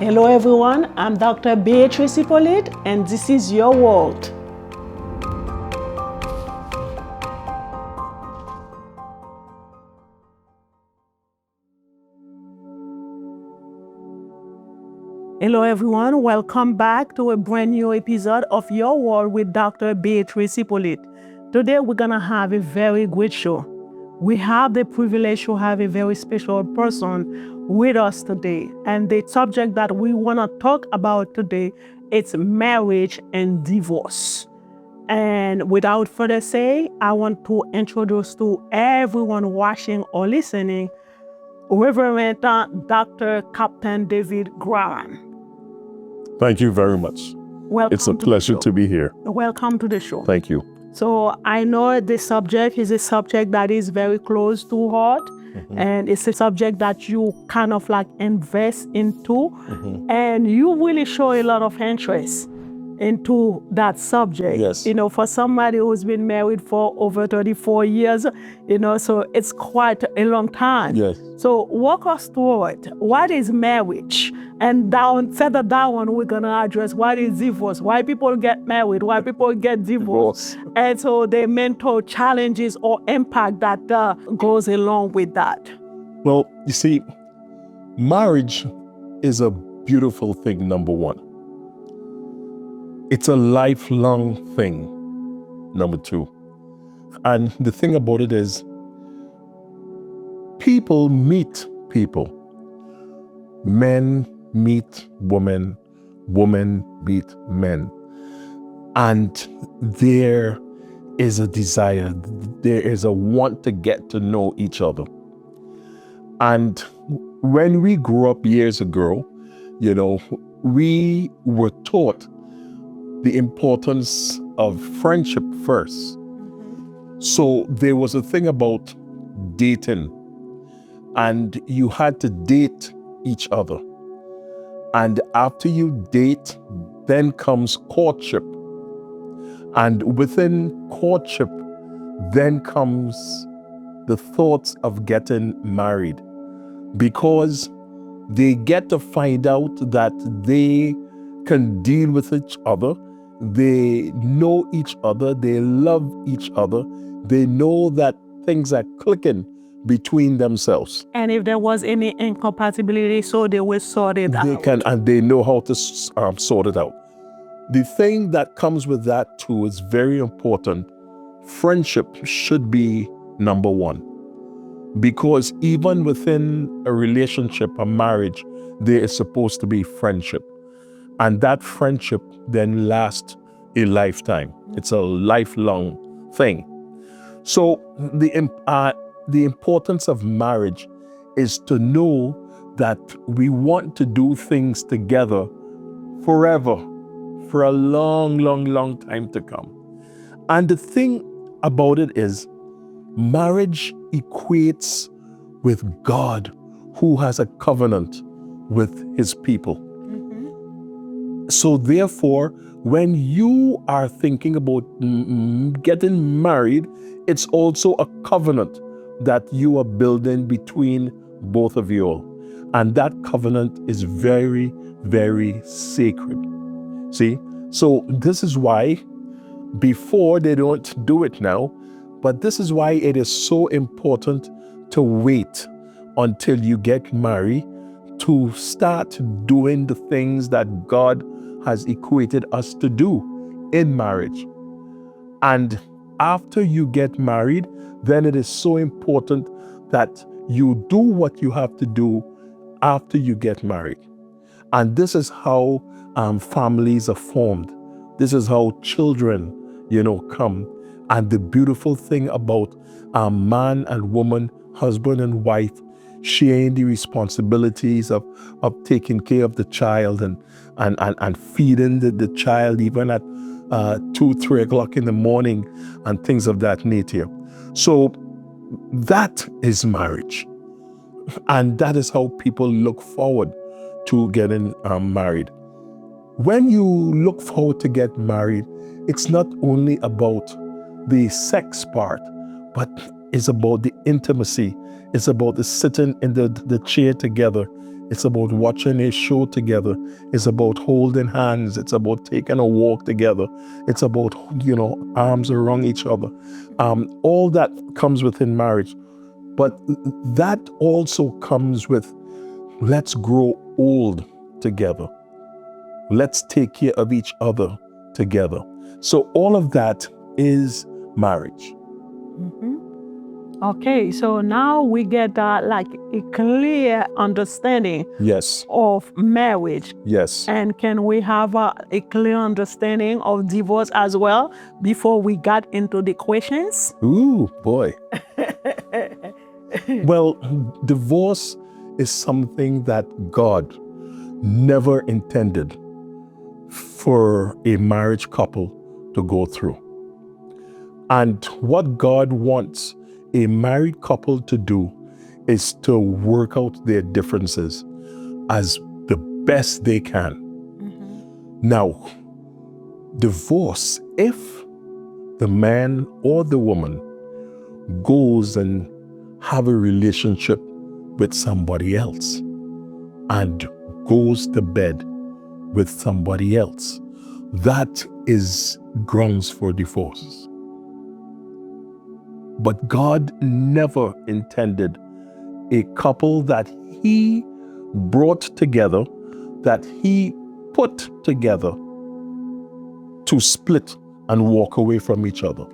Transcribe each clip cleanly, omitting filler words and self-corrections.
Hello everyone, I'm Dr. Beatrice Hyppolite and this is your world. Hello everyone, welcome back to a brand new episode of Your World with Dr. Beatrice Hyppolite. Today we're gonna have a very great show. We have the privilege to have a very special person with us today. And the subject that we wanna talk about today is marriage and divorce. And without further say, I want to introduce to everyone watching or listening, Reverend Dr. Captain David Graham. Thank you very much. Welcome. It's a pleasure to be here. Welcome to the show. Thank you. So I know this subject is a subject that is very close to heart, and it's a subject that you kind of like invest into, and you really show a lot of interest into that subject. Yes. You know, for somebody who's been married for over 34 years, you know, so it's quite a long time. Yes. So walk us through it. What is marriage? And further down, we're gonna address what is divorce, why people get married, why people get divorced, and so the mental challenges or impact that goes along with that. Well, you see, marriage is a beautiful thing, number one. It's a lifelong thing, number two. And the thing about it is, people meet people. Men meet women, women meet men. And there is a desire, there is a want to get to know each other. And when we grew up years ago, you know, we were taught the importance of friendship first. So there was a thing about dating, and you had to date each other. And after you date, then comes courtship. And within courtship, then comes the thoughts of getting married, because they get to find out that they can deal with each other. They know each other, they love each other, they know that things are clicking between themselves. And if there was any incompatibility, so they will sort it out. They can, and they know how to sort it out. The thing that comes with that too is very important. Friendship should be number one, because even within a relationship, a marriage, there is supposed to be friendship. And that friendship then lasts a lifetime. It's a lifelong thing. So the importance of marriage is to know that we want to do things together forever, for a long, long, long time to come. And the thing about it is, marriage equates with God, who has a covenant with his people. So therefore, when you are thinking about getting married, it's also a covenant that you are building between both of you all. And that covenant is very, very sacred. See? So this is why, before they don't do it now, but this is why it is so important to wait until you get married to start doing the things that God has equated us to do in marriage. And after you get married, then it is so important that you do what you have to do after you get married. And this is how families are formed. This is how children, come. And the beautiful thing about man and woman, husband and wife, sharing the responsibilities of taking care of the child and feeding the child even at 2-3 o'clock in the morning and things of that nature. So that is marriage. And that is how people look forward to getting married. When you look forward to get married, it's not only about the sex part, but it's about the intimacy. It's about the sitting in the chair together. It's about watching a show together. It's about holding hands. It's about taking a walk together. It's about, arms around each other. All that comes within marriage. But that also comes with, let's grow old together. Let's take care of each other together. So all of that is marriage. Mm-hmm. Okay, so now we get like a clear understanding Yes. of marriage. Yes. And can we have a clear understanding of divorce as well before we got into the questions? Ooh, boy. Well, divorce is something that God never intended for a marriage couple to go through. And what God wants a married couple to do is to work out their differences as the best they can. Mm-hmm. Now, divorce, if the man or the woman goes and have a relationship with somebody else and goes to bed with somebody else, that is grounds for divorce. But God never intended a couple that He brought together, that He put together, to split and walk away from each other.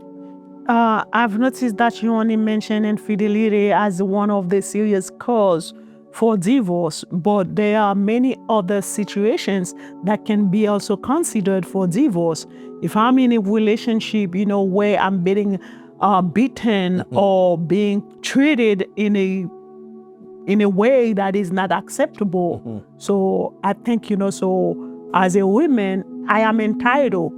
I've noticed that you only mentioned infidelity as one of the serious cause for divorce, but there are many other situations that can be also considered for divorce. If I'm in a relationship, where I'm being beaten mm-hmm. or being treated in a way that is not acceptable. Mm-hmm. So I think, so as a woman, I am entitled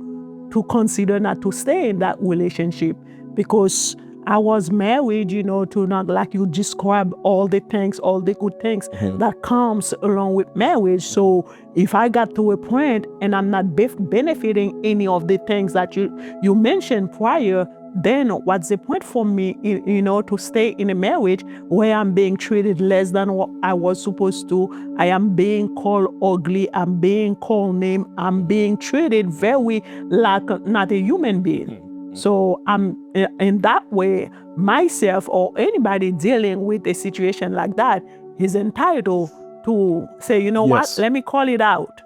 to consider not to stay in that relationship because I was married, to not, like you describe, all the things, all the good things mm-hmm. that comes along with marriage. So if I got to a point and I'm not benefiting any of the things that you mentioned prior, then what's the point for me, to stay in a marriage where I'm being treated less than what I was supposed to? I am being called ugly. I'm being called name. I'm being treated very like not a human being. Mm-hmm. So I'm in that way, myself or anybody dealing with a situation like that is entitled to say, yes. What, let me call it out.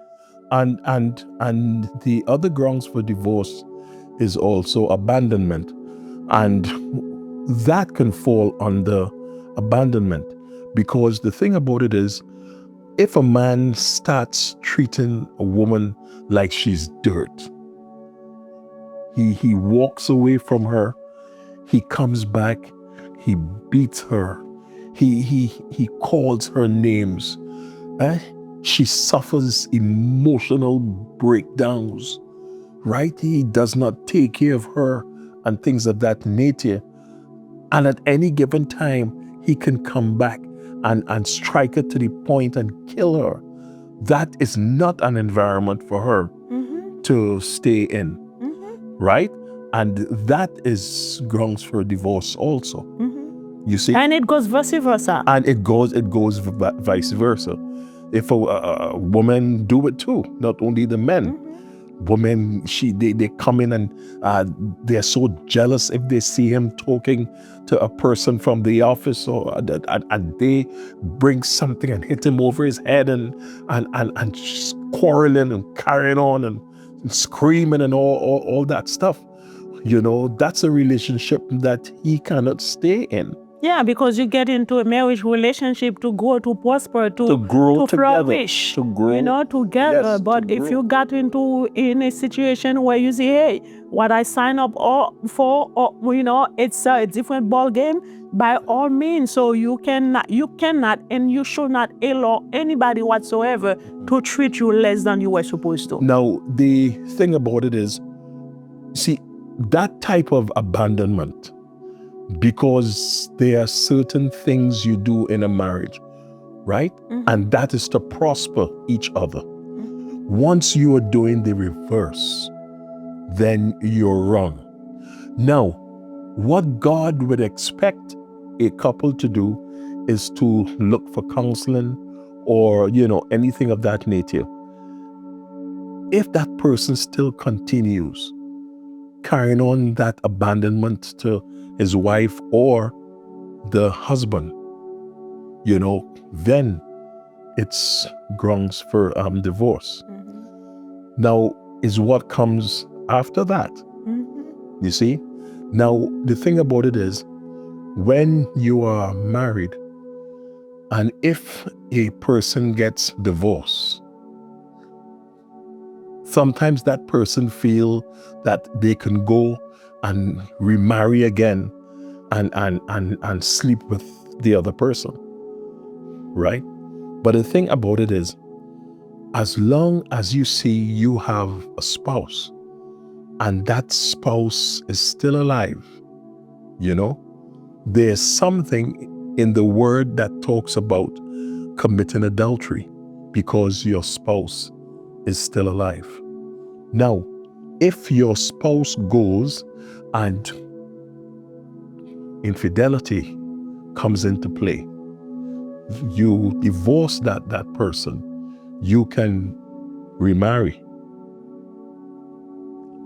And the other grounds for divorce is also abandonment. And that can fall under abandonment, because the thing about it is, if a man starts treating a woman like she's dirt, he walks away from her, he comes back, he beats her, he calls her names, she suffers emotional breakdowns, right? He does not take care of her and things of that nature. And at any given time, he can come back and strike her to the point and kill her. That is not an environment for her mm-hmm. to stay in, mm-hmm. right? And that is grounds for divorce also. Mm-hmm. You see? And it goes vice versa. And it goes vice versa. If a woman do it too, not only the men. Mm-hmm. Women, they come in and they're so jealous if they see him talking to a person from the office, and they bring something and hit him over his head and just quarreling and carrying on and screaming and all that stuff. That's a relationship that he cannot stay in. Yeah, because you get into a marriage relationship to grow, to prosper, to grow, to flourish, to grow, together. Yes, but if you got in a situation where you say, hey, what I signed up for, it's a different ball game, by all means. So you cannot, and you should not allow anybody whatsoever to treat you less than you were supposed to. Now, the thing about it is, see, that type of abandonment, because there are certain things you do in a marriage, right? Mm-hmm. And that is to prosper each other. Mm-hmm. Once you are doing the reverse, then you're wrong. Now, what God would expect a couple to do is to look for counseling, or, anything of that nature. If that person still continues carrying on that abandonment to his wife or the husband, then it's grounds for divorce. Now, is what comes after that. You see? Now, the thing about it is, when you are married, and if a person gets divorced, sometimes that person feel that they can go and remarry again and sleep with the other person, right? But the thing about it is, as long as you see you have a spouse and that spouse is still alive, there's something in the word that talks about committing adultery because your spouse is still alive. Now, if your spouse goes and infidelity comes into play, you divorce that person, you can remarry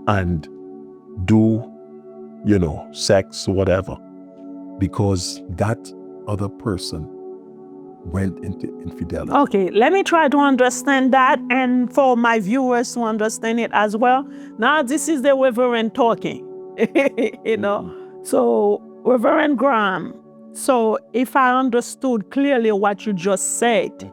and do, sex, whatever, because that other person went into infidelity. Okay, let me try to understand that, and for my viewers to understand it as well. Now, this is the Reverend talking, So, Reverend Graham, so if I understood clearly what you just said,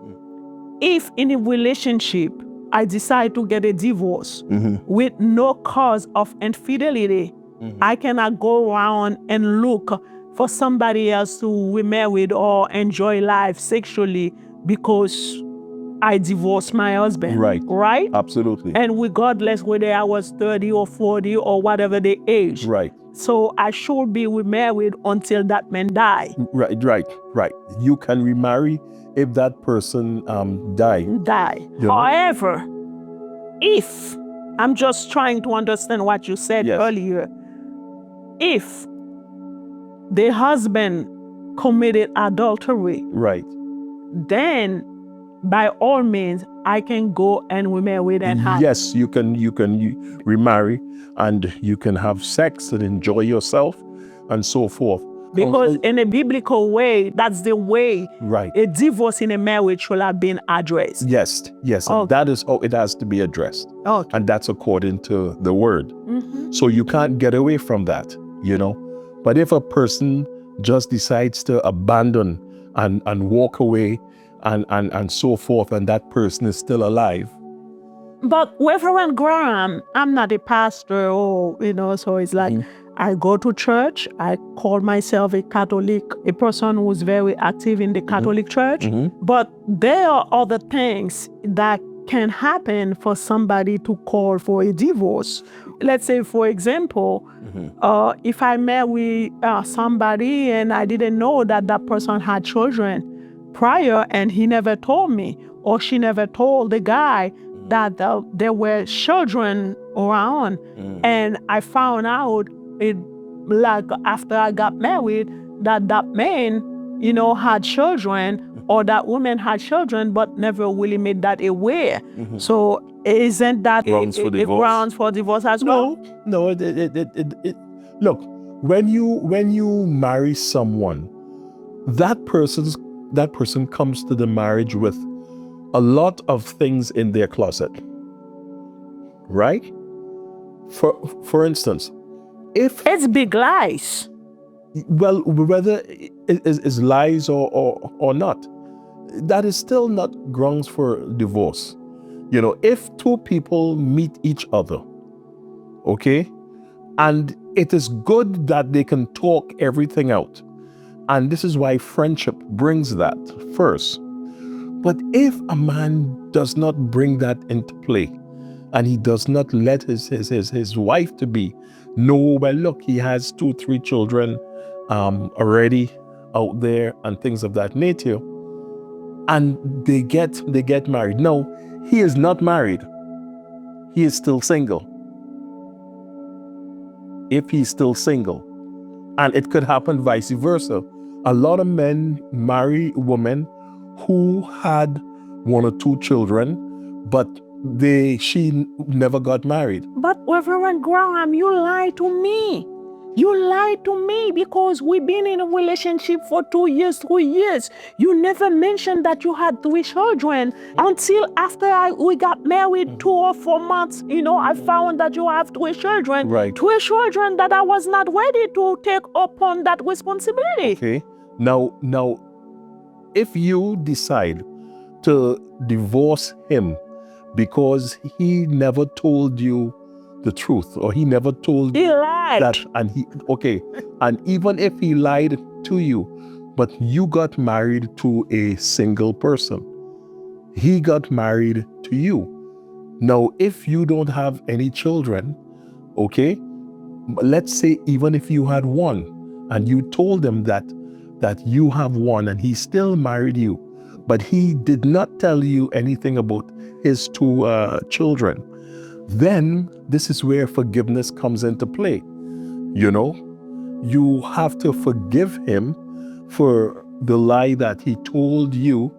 if in a relationship I decide to get a divorce with no cause of infidelity, I cannot go around and look for somebody else to remarry or enjoy life sexually because I divorced my husband. Right? Absolutely. And regardless whether I was 30 or 40 or whatever the age. Right. So I should be remarried until that man die. Right. You can remarry if that person die. However, if, I'm just trying to understand what you said earlier, if the husband committed adultery, then by all means, I can go and remarry and have. Yes, you can remarry and you can have sex and enjoy yourself and so forth. Because in a biblical way, that's the way a divorce in a marriage should have been addressed. Yes. That is how it has to be addressed. And that's according to the word. So you can't get away from that, But if a person just decides to abandon and walk away and so forth, and that person is still alive. But Reverend Graham, I'm not a pastor, so it's like I go to church, I call myself a Catholic, a person who's very active in the Catholic Church, but there are other things that can happen for somebody to call for a divorce. Let's say, for example, if I marry somebody and I didn't know that that person had children prior and he never told me, or she never told the guy that there were children around, and I found out like after I got married that man, had children, or that woman had children, but never really made that aware. So isn't that grounds for divorce as well? No. Look, when you marry someone, that person comes to the marriage with a lot of things in their closet, right? For instance, if it's big lies, well, whether it is lies or not, that is still not grounds for divorce. If two people meet each other, okay, and it is good that they can talk everything out, and this is why friendship brings that first. But if a man does not bring that into play, and he does not let his wife to be know, well, look, he has 2-3 children already out there and things of that nature, and they get married. No, he is not married. He is still single. If he's still single, and it could happen vice versa. A lot of men marry women who had 1 or 2 children, but she never got married. But Reverend Graham, you lied to me. You lied to me because we've been in a relationship for 2 years, 3 years. You never mentioned that you had 3 children until after we got married 2 or 4 months. I found that you have 3 children. Right. 3 children that I was not ready to take upon that responsibility. Okay. Now, if you decide to divorce him because he never told you the truth, or he never told He lied. that, and even if he lied to you, but you got married to a single person, he got married to you. Now, if you don't have any children, okay, let's say even if you had 1 and you told him that you have 1 and he still married you, but he did not tell you anything about his 2 children, then this is where forgiveness comes into play. You have to forgive him for the lie that he told you,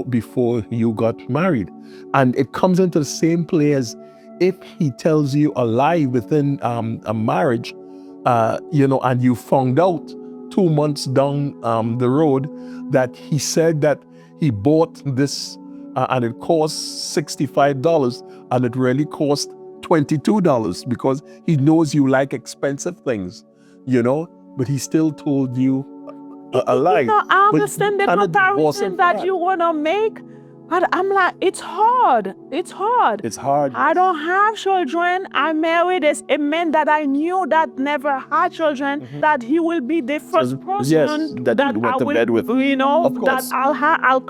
before you got married. And it comes into the same play as if he tells you a lie within a marriage, and you found out 2 months down the road that he said that he bought this and it cost $65 and it really cost $22 because he knows you like expensive things, but he still told you a lie. I understand the comparison that you want to make, but I'm like, it's hard. It's hard. It's hard. I don't have children. I married a man that I knew that never had children, that he will be the first person that you went to bed with. That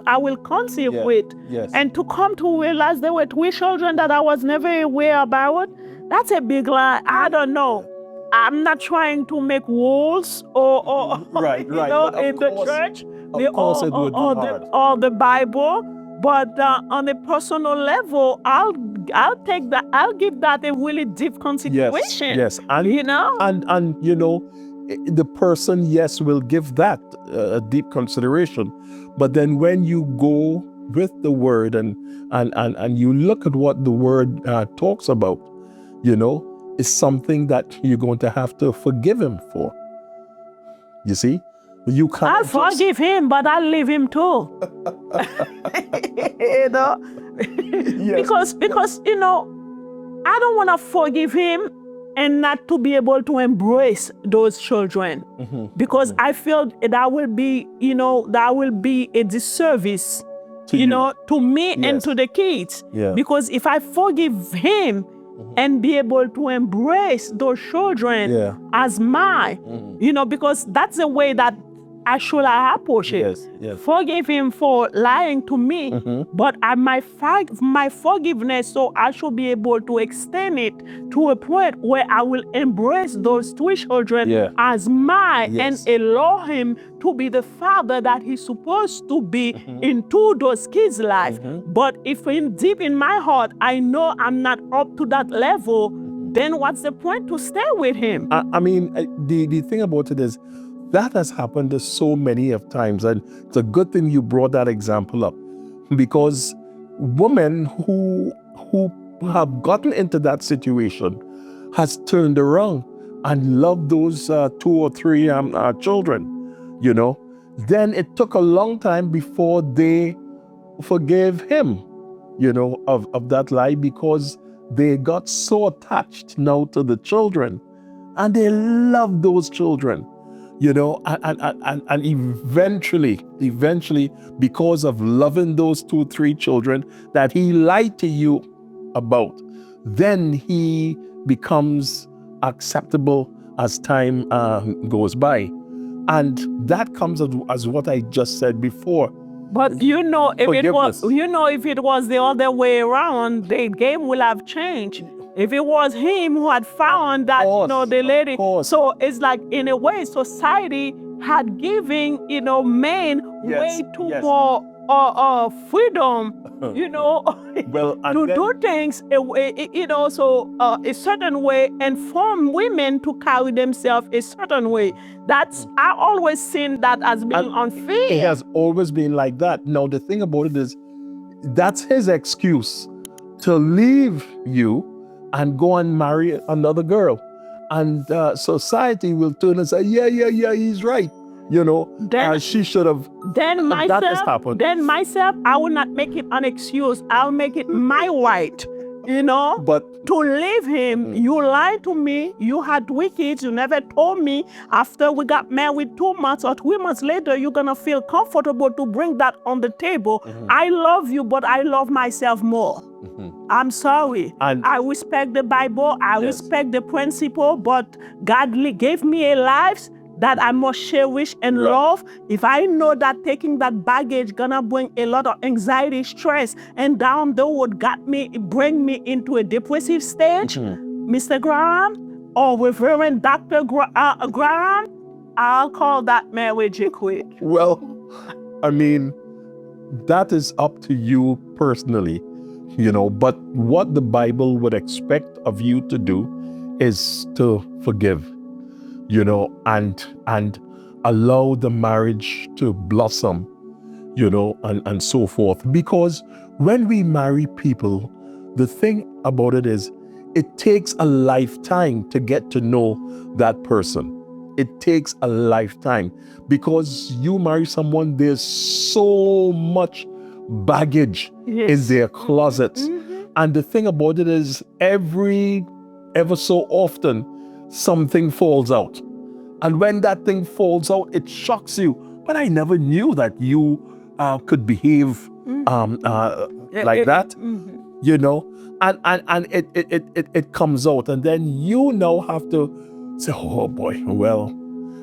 I will conceive with. Yes. And to come to realize there were 3 children that I was never aware about, that's a big lie. I don't know. I'm not trying to make rules or right. in the church, or the Bible. But on a personal level, I'll take that. I'll give that a really deep consideration. Yes. And the person, yes, will give that a deep consideration. But then when you go with the word and you look at what the word talks about, is something that you're going to have to forgive him for. You see? You can't. I'll forgive him, but I'll leave him too. Yes. Because I don't want to forgive him and not to be able to embrace those children, because I feel that will be a disservice, to me and to the kids. Yeah. Because if I forgive him and be able to embrace those children as mine, because that's the way that I should approach it. Yes. Forgive him for lying to me, but my forgiveness, so I should be able to extend it to a point where I will embrace those 3 children as mine and allow him to be the father that he's supposed to be into those kids' life. But if deep in my heart, I know I'm not up to that level, then what's the point to stay with him? I mean, the thing about it is, that has happened so many of times, and it's a good thing you brought that example up, because women who have gotten into that situation has turned around and loved those 2 or 3 children, then it took a long time before they forgave him, of that lie, because they got so attached now to the children and they love those children. And eventually, because of loving those 2, 3 children that he lied to you about, then he becomes acceptable as time goes by. And that comes as what I just said before. But if it was the other way around, the game will have changed. If it was him who had found that, the lady. So it's like, in a way, society had given, men way too more freedom, to do things, a certain way, and form women to carry themselves a certain way. I always seen that as being unfair. It has always been like that. Now, the thing about it is, that's his excuse to leave you and go and marry another girl. And society will turn and say, yeah, he's right. She should have. That has happened. Then myself, I will not make it an excuse. I'll make it my right. But to leave him. You lied to me. You had 3 kids. You never told me. After we got married 2 months or 3 months later, you're going to feel comfortable to bring that on the table. I love you, but I love myself more. I'm sorry. And I respect the Bible. I respect the principle, but God gave me a life that I must cherish and love. If I know that taking that baggage gonna bring a lot of anxiety, stress, and down the road bring me into a depressive stage, Mr. Graham or Reverend Dr. Graham, I'll call that marriage a quit. Well, I mean, that is up to you personally, but what the Bible would expect of you to do is to forgive. And allow the marriage to blossom, and so forth. Because when we marry people, the thing about it is, it takes a lifetime to get to know that person. It takes a lifetime because you marry someone, there's so much baggage in their closets. And the thing about it is, ever so often, something falls out. And when that thing falls out, it shocks you. But I never knew that you could behave like that, and it comes out. And then you now have to say, oh boy, well,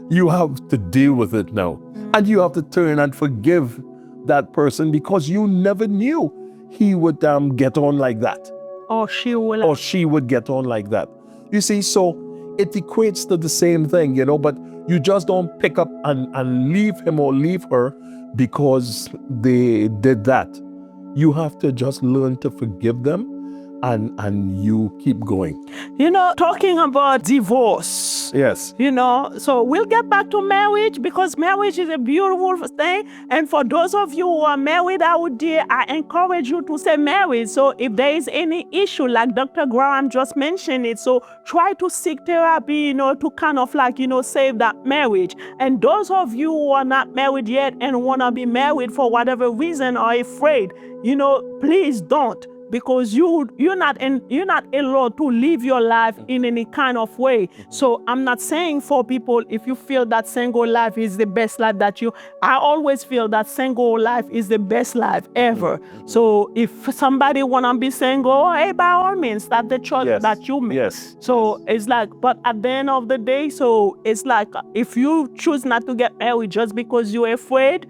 you have to deal with it now. And you have to turn and forgive that person because you never knew he would get on like that. Or she would get on like that. You see, so it equates to the same thing, but you just don't pick up and leave him or leave her because they did that. You have to just learn to forgive them and you keep going. Talking about divorce. Yes. So we'll get back to marriage because marriage is a beautiful thing. And for those of you who are married out there, I encourage you to stay married. So if there is any issue, like Dr. Graham just mentioned it, so try to seek therapy, to kind of save that marriage. And those of you who are not married yet and want to be married for whatever reason or afraid, please don't. Because you're not allowed to live your life in any kind of way. So I'm not saying for people, if you feel that single life is the best life I always feel that single life is the best life ever. So if somebody wanna be single, hey, by all means, that's the choice that you make. Yes. So it's like, but at the end of the day, so it's like, if you choose not to get married just because you're afraid,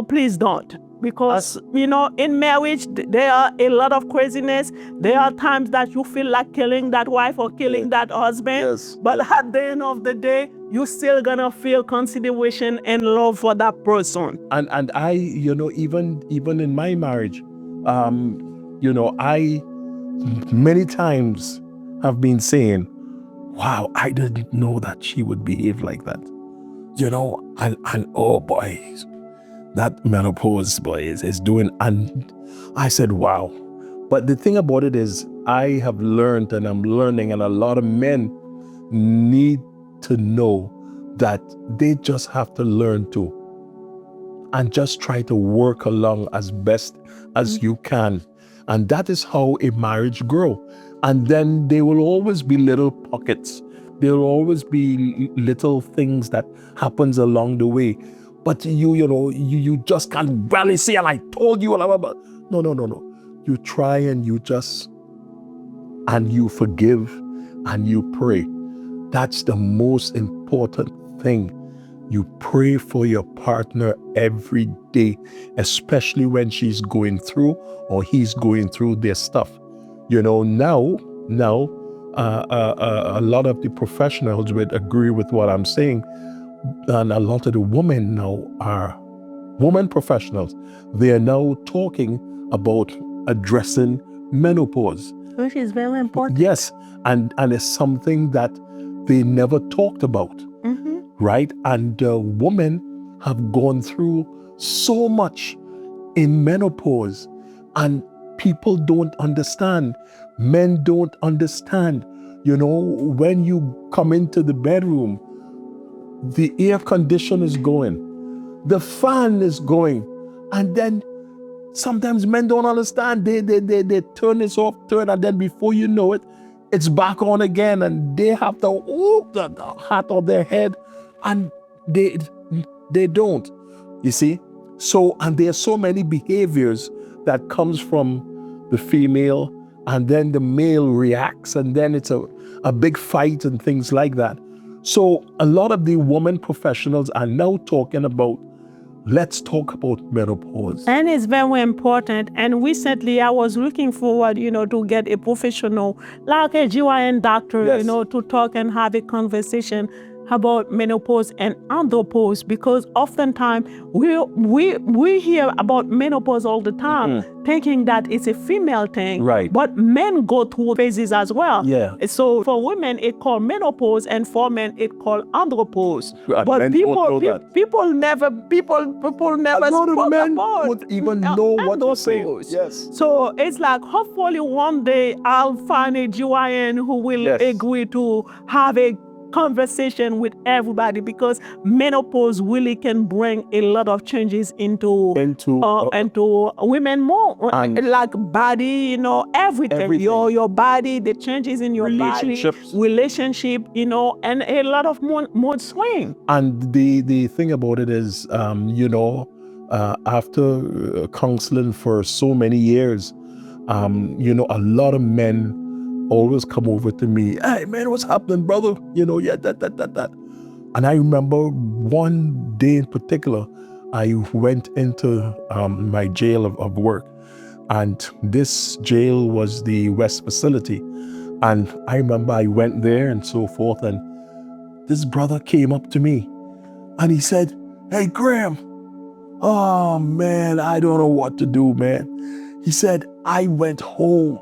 please don't. Because, in marriage, there are a lot of craziness. There are times that you feel like killing that wife or killing that husband. Yes. But at the end of the day, you're still gonna feel consideration and love for that person. And I, even in my marriage, I many times have been saying, wow, I didn't know that she would behave like that. And oh boy, that menopause, boy, is doing. And I said, wow. But the thing about it is, I have learned and I'm learning, and a lot of men need to know that they just have to learn to and just try to work along as best as you can. And that is how a marriage grows. And then there will always be little pockets. There will always be little things that happens along the way. But you just can't barely say, and I told you, no. You try and you forgive and you pray. That's the most important thing. You pray for your partner every day, especially when she's going through or he's going through their stuff. Now, a lot of the professionals would agree with what I'm saying. And a lot of the women now are women professionals. They are now talking about addressing menopause. Which is very important. Yes, and it's something that they never talked about, right? And women have gone through so much in menopause And people don't understand. Men don't understand. When you come into the bedroom, the air conditioner is going, the fan is going, and then sometimes men don't understand. They turn this off, and then before you know it, it's back on again, and they have to whoop the hat on their head, and they don't. You see? So, and there are so many behaviors that comes from the female, and then the male reacts, and then it's a big fight and things like that. So a lot of the women professionals are now talking about, let's talk about menopause. And it's very important. And recently I was looking forward, to get a professional like a GYN doctor, Yes. to talk and have a conversation about menopause and andropause, because oftentimes we hear about menopause all the time, thinking that it's a female thing. Right. But men go through phases as well. Yeah. So for women it called menopause, and for men it called andropause. And But men don't know that. people never A lot of spoke men about would even know what to say. andropause. Yes. So it's like, hopefully one day I'll find a GYN who will Yes. agree to have a conversation with everybody, because menopause really can bring a lot of changes into women more, And like body, everything. Everything. Your body, the changes in your Relationships. body, relationship, and a lot of mood swing. And the thing about it is, after counseling for so many years, a lot of men always come over to me. Hey man, what's happening, brother? That. And I remember one day in particular, I went into my jail of work, and this jail was the West facility. And I remember I went there and so forth, and this brother came up to me and he said, "Hey Graham, oh man, I don't know what to do, man." He said, "I went home.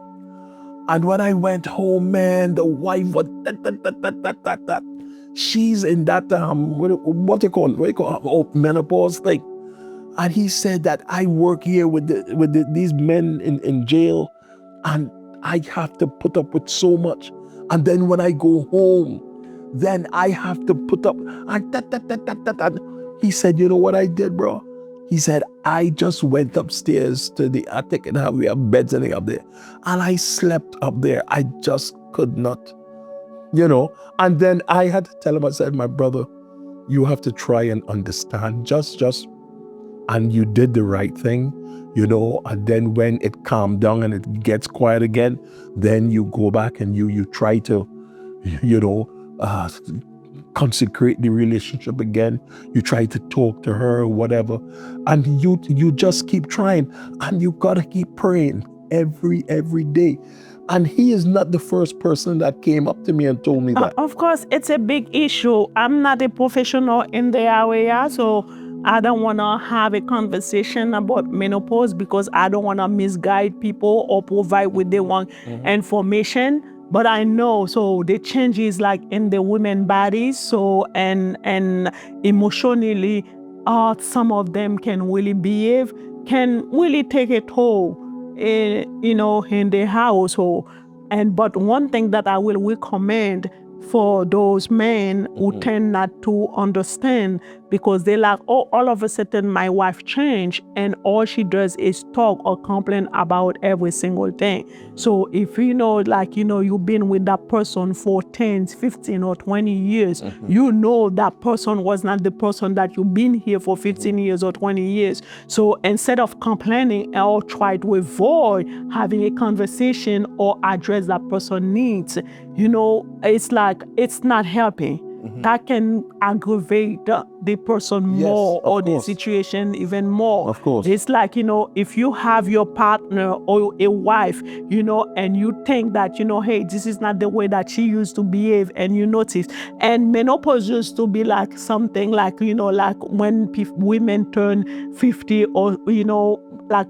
And when I went home, man, the wife was that. She's in that what do you call it? Menopause thing." And he said that I work here with these men in jail, and I have to put up with so much. And then when I go home, then I have to put up and that. He said, "You know what I did, bro?" He said, "I just went upstairs to the attic, and we have beds and up there, and I slept up there. I just could not, And then I had to tell him, I said, "My brother, you have to try and understand, just, and you did the right thing, And then when it calmed down and it gets quiet again, then you go back and you try to, consecrate the relationship again. You try to talk to her or whatever, and you just keep trying, and you gotta keep praying every day." And he is not the first person that came up to me and told me that. Of course, it's a big issue. I'm not a professional in the area, so I don't want to have a conversation about menopause, because I don't want to misguide people or provide with the wrong information. But I know, so the changes like in the women bodies, so and emotionally, some of them can really behave, can really take a toll, in the household. But one thing that I will recommend for those men who tend not to understand, because they're like, "Oh, all of a sudden my wife changed, and all she does is talk or complain about every single thing." So if you've been with that person for 10, 15 or 20 years, that person was not the person that you've been here for 15 years or 20 years. So instead of complaining or try to avoid having a conversation or address that person's needs, it's like it's not helping. That can aggravate the person more, or the situation even more. Of course. It's like, if you have your partner or a wife, and you think that, hey, this is not the way that she used to behave, and you notice. And menopause used to be like something like, like when women turn 50 or, like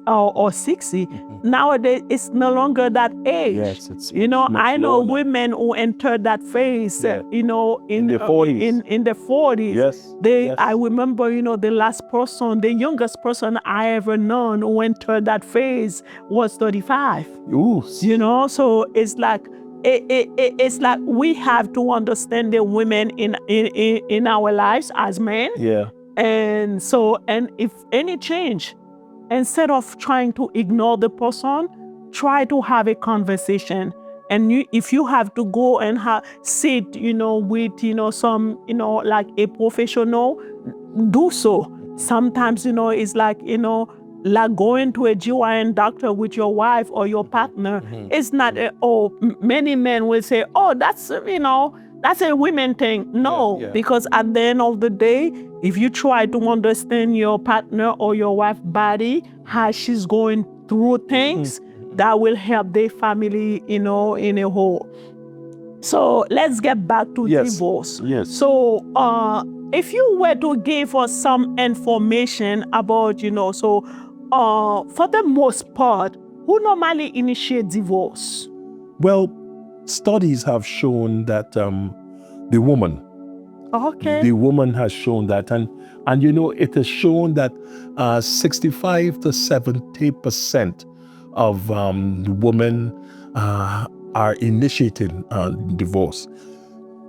or 60. Nowadays, it's no longer that age. Yes, it's I know lower now. women who entered that phase, Yeah. in the 40s. in the 40s. Yes. I remember, the last person, the youngest person I ever known who entered that phase was 35. Ooh. So it's like it's like we have to understand the women in our lives as men. Yeah. And if any change, instead of trying to ignore the person, try to have a conversation. And if you have to go and sit, with, some, like a professional, do so. Sometimes, it's like, like going to a GYN doctor with your wife or your partner. It's not, many men will say, oh, that's a women thing. No, Yeah. because at the end of the day, if you try to understand your partner or your wife's body, how she's going through things, that will help their family, in a whole. So let's get back to divorce. Yes. So if you were to give us some information about, for the most part, who normally initiate divorce? Well, studies have shown that the woman. Okay. The woman has shown that, and it has shown that 65 to 70% of women are initiating divorce.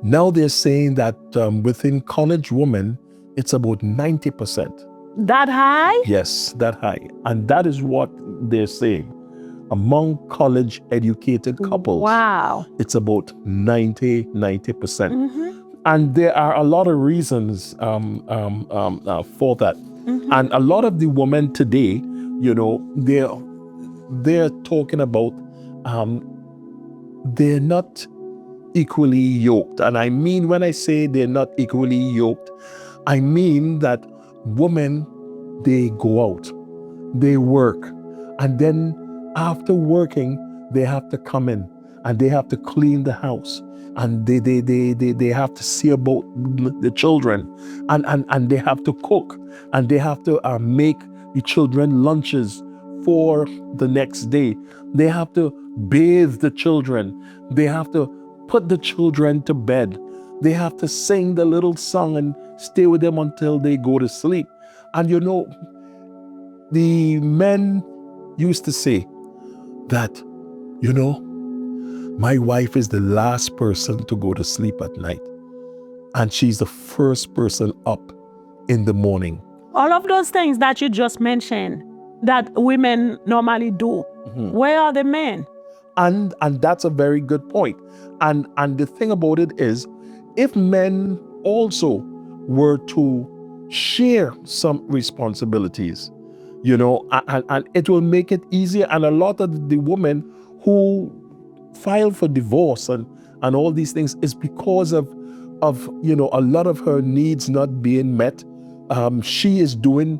Now they're saying that within college women, it's about 90%. That high? Yes, that high. And that is what they're saying. Among college educated couples, Wow. it's about 90%. And there are a lot of reasons for that. And a lot of the women today, they're talking about they're not equally yoked. And I mean, when I say they're not equally yoked, I mean that women, they go out, they work, and then after working, they have to come in and they have to clean the house, and they have to see about the children, and they have to cook, and they have to make the children lunches for the next day. They have to bathe the children. They have to put the children to bed. They have to sing the little song and stay with them until they go to sleep. And the men used to say that, my wife is the last person to go to sleep at night, and she's the first person up in the morning. All of those things that you just mentioned that women normally do, where are the men? And that's a very good point. And the thing about it is, if men also were to share some responsibilities, and it will make it easier. And a lot of the women who file for divorce and all these things is because of a lot of her needs not being met. She is doing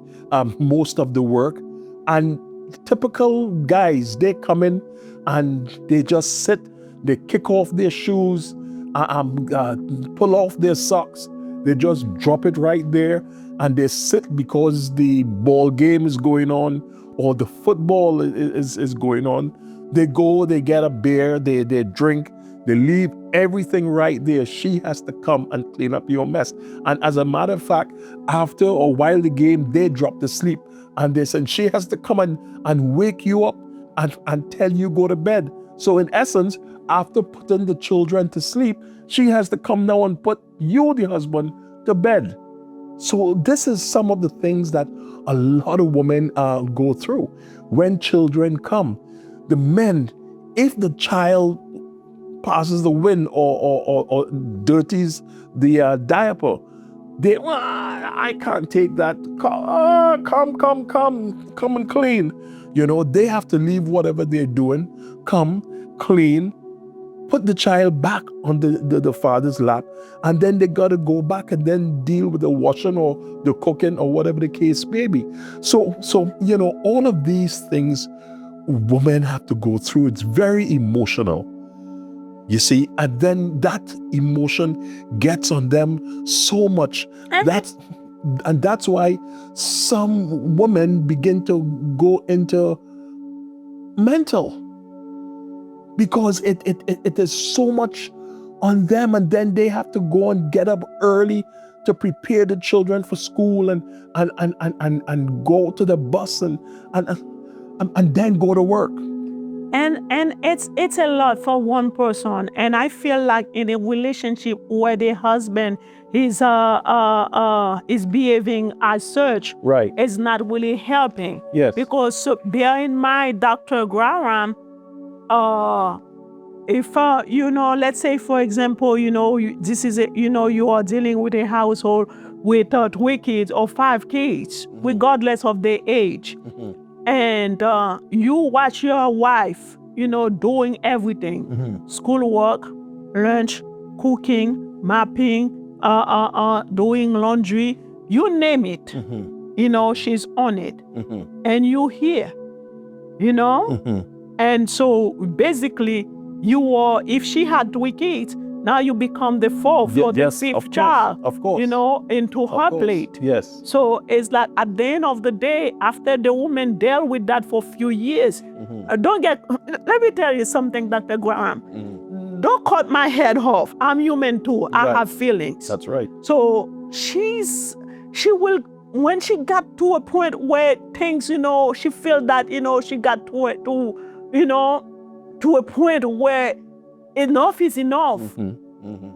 most of the work, and typical guys, they come in and they just sit, they kick off their shoes, pull off their socks, they just drop it right there, and they sit because the ball game is going on or the football is going on. They go, they get a beer, they drink, they leave everything right there. She has to come and clean up your mess. And as a matter of fact, after a while the game, they drop to sleep, and they said she has to come and wake you up and tell you go to bed. So in essence, after putting the children to sleep, she has to come now and put you, the husband, to bed. So this is some of the things that a lot of women go through. When children come, the men, if the child passes the wind or dirties the diaper, I can't take that. Come and clean. They have to leave whatever they're doing, come, clean, put the child back on the father's lap, and then they got to go back and then deal with the washing or the cooking or whatever the case may be. So all of these things women have to go through. It's very emotional, you see, and then that emotion gets on them so much. And that's why some women begin to go into mental, because it is so much on them, and then they have to go and get up early to prepare the children for school and go to the bus and then go to work. And it's a lot for one person. And I feel like in a relationship where the husband is behaving as such, Right. it's not really helping. Yes. Because so bear in mind, Dr. Graham, if let's say for example, you are dealing with a household with 3 kids or 5 kids, regardless of their age. And you watch your wife, doing everything, schoolwork, lunch, cooking, mopping, doing laundry, you name it, she's on it. And you hear, and so basically if she had 3 kids, now you become the 4th or the 5th child, of course, into her plate. Yes. So it's like at the end of the day, after the woman dealt with that for a few years, let me tell you something, Dr. Graham. Don't cut my head off. I'm human too. I have feelings. That's right. So she will, when she got to a point where things, she feel that, she got to a point where enough is enough.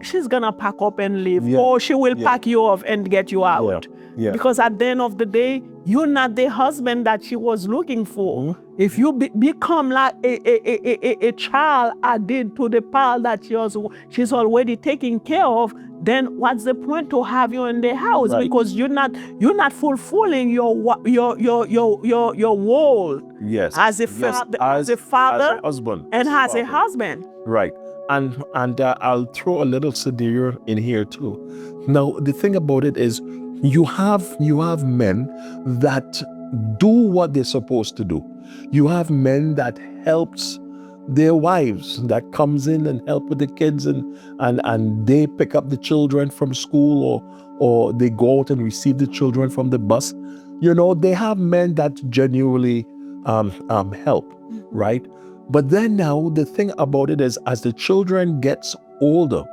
She's gonna pack up and leave, or she will pack you off and get you out. Because at the end of the day, you're not the husband that she was looking for. If you become like a child added to the pile that she's already taking care of, then what's the point to have you in the house? Right. Because you're not fulfilling your role. Yes. As a father, as a husband, and as a husband. Right. And I'll throw a little scenario in here too. Now, the thing about it is, you have men that do what they're supposed to do. You have men that helps their wives, that comes in and help with the kids, and they pick up the children from school, or they go out and receive the children from the bus. They have men that genuinely help, right? But then now the thing about it is, as the children gets older,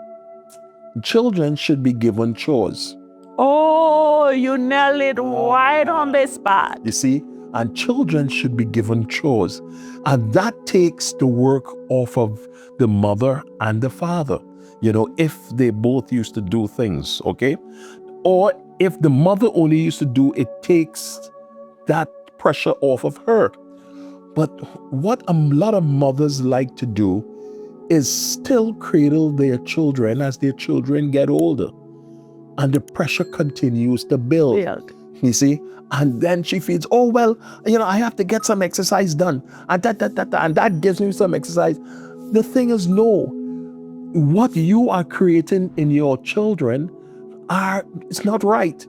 children should be given chores. Oh, you nailed it right on the spot. You see? And children should be given chores. And that takes the work off of the mother and the father, if they both used to do things, okay? Or if the mother only used to do, it takes that pressure off of her. But what a lot of mothers like to do is still cradle their children as their children get older. And the pressure continues to build. You see? And then she feels, oh, well, I have to get some exercise done. And that gives me some exercise. The thing is, no. What you are creating in your children it's not right.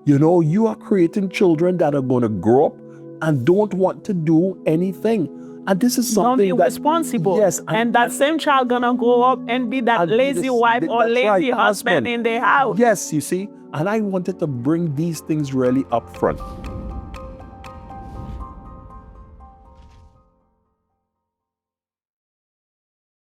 You are creating children that are going to grow up and don't want to do anything. And this is something don't be responsible. Yes. And that same child gonna grow up and be that lazy wife or lazy husband in the house. Yes, you see. And I wanted to bring these things really up front.